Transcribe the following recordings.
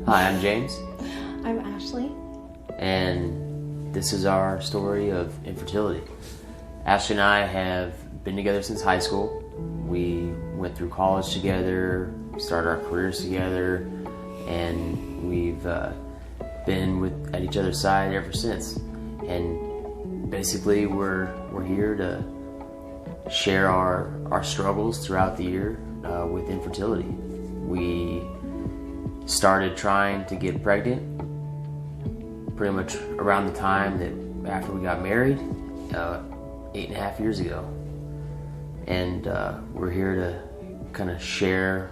Hi, I'm James, I'm Ashley. and this is our story of infertility. Ashley and I have been together since high school. We went through college together, started our careers together, and we've been at each other's side ever since. And basically, we're here to share our struggles throughout the year with infertility. We started trying to get pregnant pretty much around the time that after we got married, 8.5 years ago. And we're here to kind of share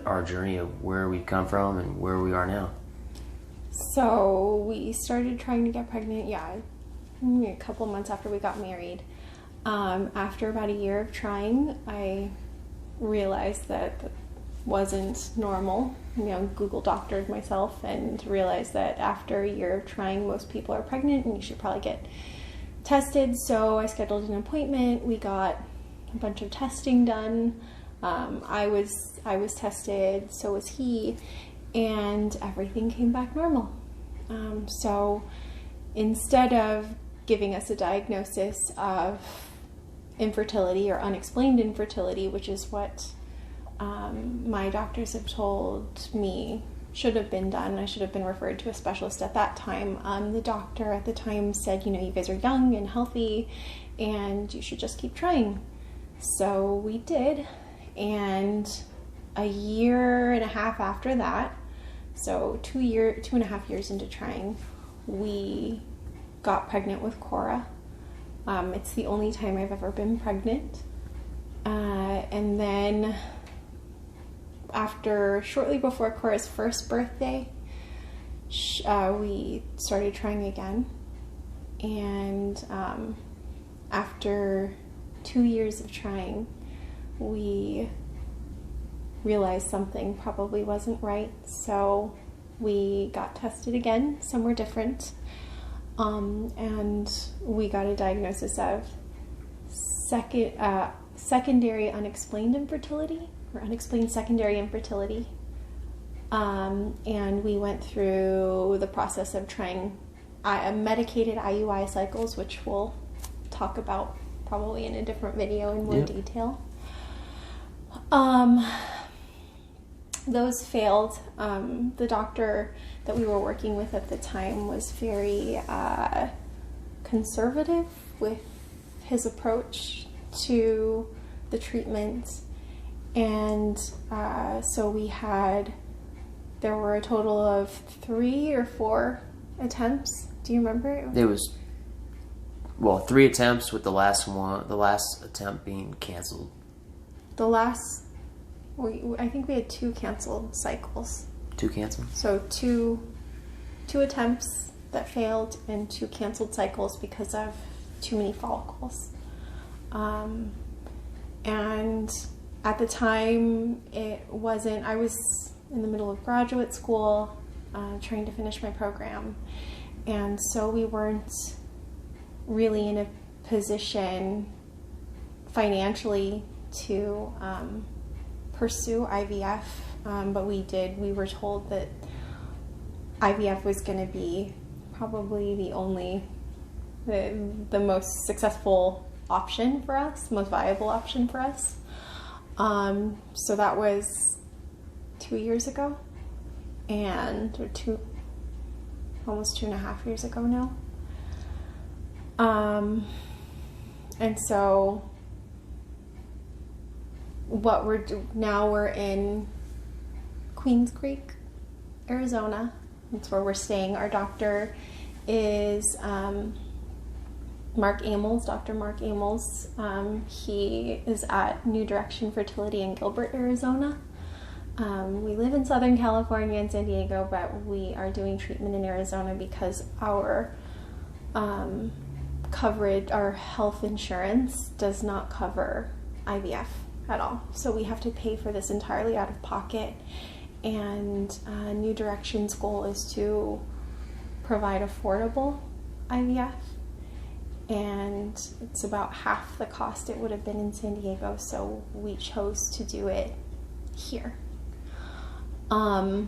our journey of where we've come from and where we are now. So we started trying to get pregnant, maybe a couple months after we got married. After about a year of trying, I realized that wasn't normal. Google doctored myself and realized that after a year of trying, most people are pregnant and you should probably get tested. So I scheduled an appointment. We got a bunch of testing done. I was tested, so was he, and everything came back normal. So instead of giving us a diagnosis of infertility or unexplained infertility, which is what my doctors have told me should have been done, I should have been referred to a specialist at that time. The doctor at the time said, you guys are young and healthy and you should just keep trying. So we did, and a year and a half after that, so 2.5 years into trying, we got pregnant with Cora. It's the only time I've ever been pregnant. And then shortly before Cora's first birthday, we started trying again. And after 2 years of trying, we realized something probably wasn't right. So we got tested again, somewhere different. And we got a diagnosis of secondary unexplained infertility, or unexplained secondary infertility. And we went through the process of trying medicated IUI cycles, which we'll talk about probably in a different video in more detail. Those failed. The doctor that we were working with at the time was very conservative with his approach to the treatment. And so there were a total of 3 or 4 attempts. Do you remember? There was 3 attempts, with the last attempt being canceled. I think we had 2 canceled cycles. 2 canceled? So two attempts that failed and 2 canceled cycles because of too many follicles. And at the time, I was in the middle of graduate school, trying to finish my program. And so we weren't really in a position financially to pursue IVF, but we were told that IVF was going to be probably the most successful option for us, most viable option for us. So that was 2 years ago, almost 2.5 years ago now. And so we're in Queens Creek, Arizona. That's where we're staying. Our doctor is Dr. Mark Amos. He is at New Direction Fertility in Gilbert, Arizona. We live in Southern California and San Diego, but we are doing treatment in Arizona because our coverage, our health insurance does not cover IVF at all. So we have to pay for this entirely out of pocket. And New Direction's goal is to provide affordable IVF. And it's about half the cost it would have been in San Diego, so we chose to do it here. Why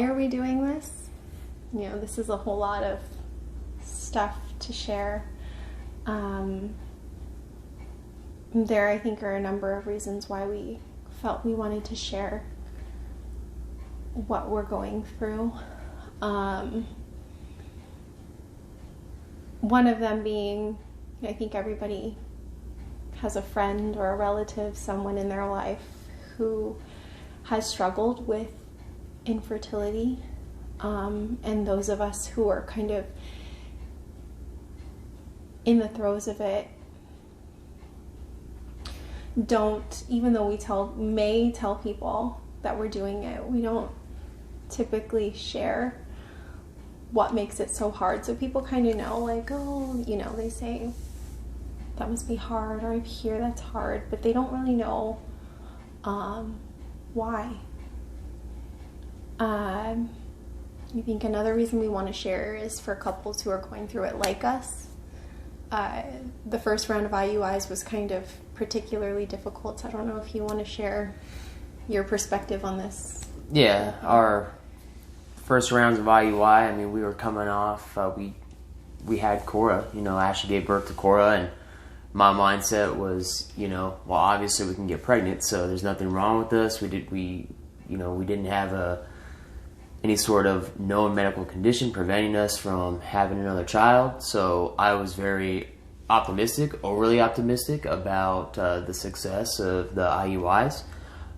are we doing this? This is a whole lot of stuff to share. There, I think, are a number of reasons why we felt we wanted to share what we're going through. One of them being, I think everybody has a friend or a relative, someone in their life who has struggled with infertility. And those of us who are kind of in the throes of it don't, even though we may tell people that we're doing it, we don't typically share what makes it so hard. So people kind of know, like, oh, they say that must be hard, or I hear that's hard, but they don't really know why. I think another reason we want to share is for couples who are going through it like us. The first round of IUIs was kind of particularly difficult. I don't know if you want to share your perspective on this. Yeah, our first rounds of IUI, we were coming off, we had Cora, Ashley gave birth to Cora, and my mindset was, well, obviously we can get pregnant, so there's nothing wrong with us. We didn't have any sort of known medical condition preventing us from having another child. So I was very optimistic, overly optimistic about the success of the IUIs.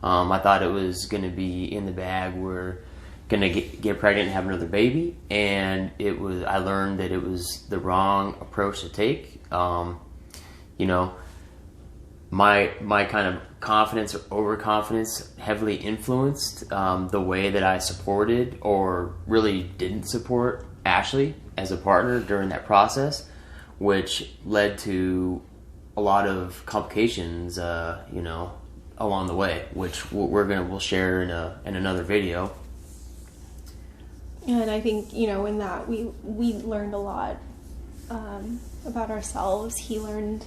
I thought it was going to be in the bag. We're going to get pregnant and have another baby, and I learned that it was the wrong approach to take. My kind of confidence or overconfidence heavily influenced the way that I supported or really didn't support Ashley as a partner during that process, which led to a lot of complications, along the way, which we'll share in another video. And I think, in that we learned a lot about ourselves. He learned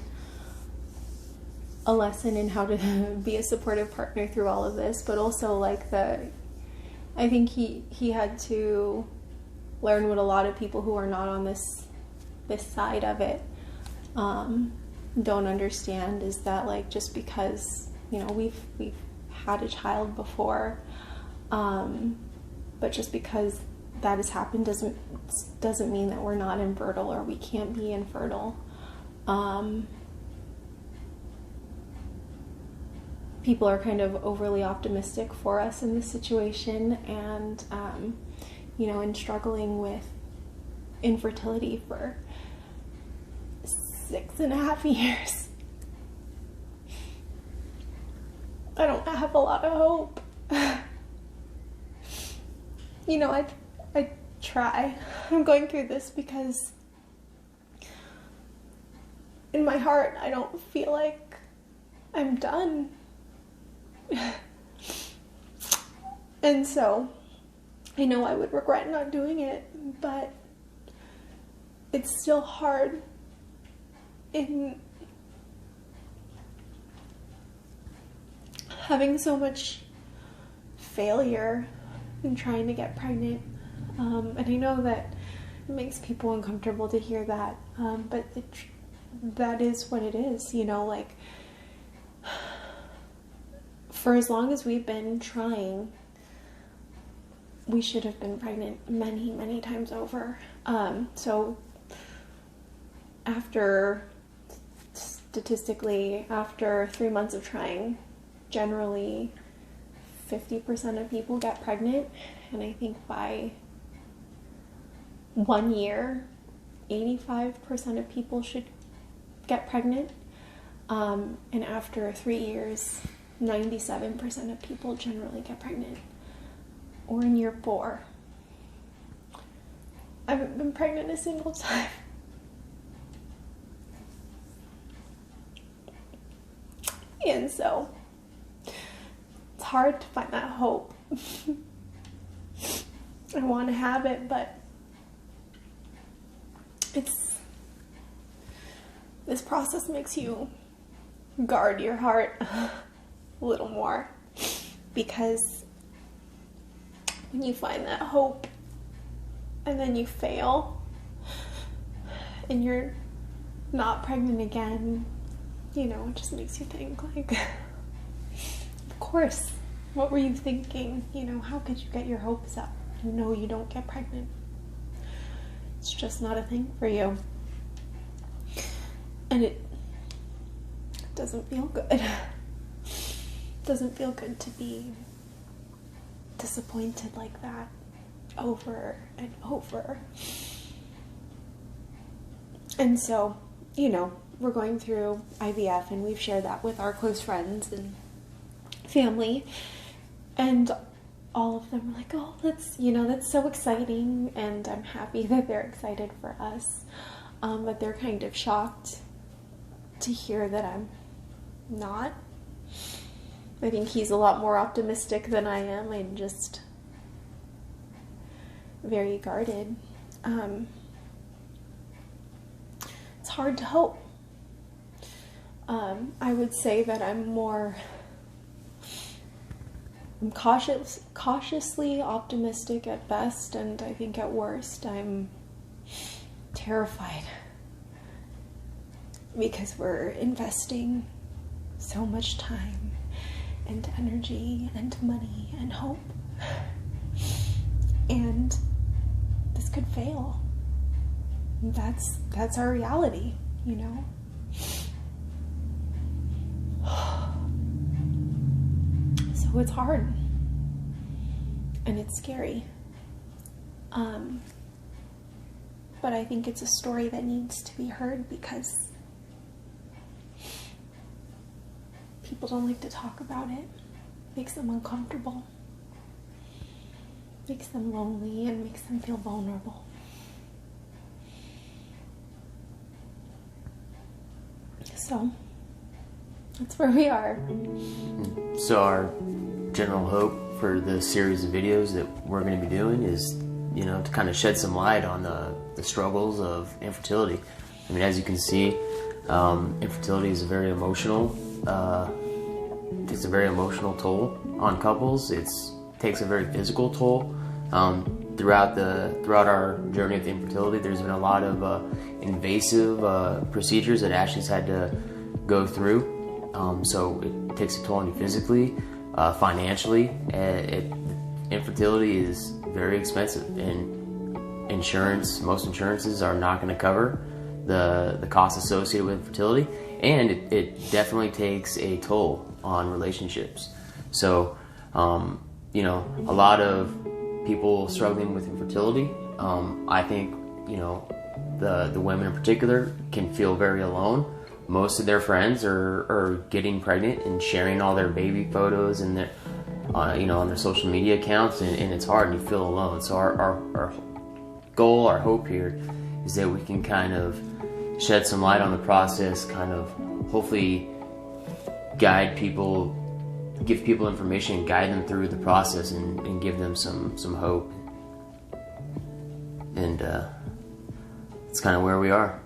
a lesson in how to be a supportive partner through all of this, but also I think he had to learn what a lot of people who are not on this side of it don't understand, is that just because we've had a child before, but just because that has happened doesn't mean that we're not infertile or we can't be infertile. People are kind of overly optimistic for us in this situation, and in struggling with infertility for 6.5 years, I don't have a lot of hope. I try. I'm going through this because in my heart I don't feel like I'm done. And so I know I would regret not doing it, but it's still hard in having so much failure in trying to get pregnant. And I know that it makes people uncomfortable to hear that, but that is what it is, for as long as we've been trying, we should have been pregnant many, many times over. So statistically, after 3 months of trying, generally 50% of people get pregnant, and I think by 1 year, 85% of people should get pregnant. And after 3 years, 97% of people generally get pregnant. Or in year 4. I haven't been pregnant a single time. And so it's hard to find that hope. I want to have it, but this process makes you guard your heart a little more. because when you find that hope and then you fail and you're not pregnant again, you know, it just makes you think, like, of course, what were you thinking? You know, how could you get your hopes up? You know you don't get pregnant. It's just not a thing for you. And it doesn't feel good. It doesn't feel good to be disappointed like that over and over. And so, you know, we're going through IVF, and we've shared that with our close friends and family, and all of them are like, oh, that's so exciting, and I'm happy that they're excited for us, but they're kind of shocked to hear that I'm not. I think he's a lot more optimistic than I am. I'm just very guarded. It's hard to hope. I would say that I'm cautiously optimistic at best, and I think at worst I'm terrified, because we're investing so much time and energy and money and hope, and this could fail. That's our reality, you know. So it's hard and it's scary, but I think it's a story that needs to be heard, because people don't like to talk about it. It makes them uncomfortable, makes them lonely, and makes them feel vulnerable. So that's where we are. So our general hope for the series of videos that we're going to be doing is, you know, to kind of shed some light on the struggles of infertility. I mean, as you can see, infertility is a very emotional, takes a very emotional toll on couples. It takes a very physical toll. Throughout our journey of infertility, there's been a lot of invasive procedures that Ashley's had to go through. So it takes a toll on you physically, financially. Infertility is very expensive, and most insurances are not going to cover the costs associated with infertility, and it definitely takes a toll on relationships. So, you know, a lot of people struggling with infertility, I think, you know, the women in particular can feel very alone. Most of their friends are getting pregnant and sharing all their baby photos and their, you know, on their social media accounts, and it's hard and you feel alone. So our goal, our hope here is that we can kind of shed some light on the process, kind of hopefully guide people, give people information, guide them through the process, and give them some hope. And it's kind of where we are.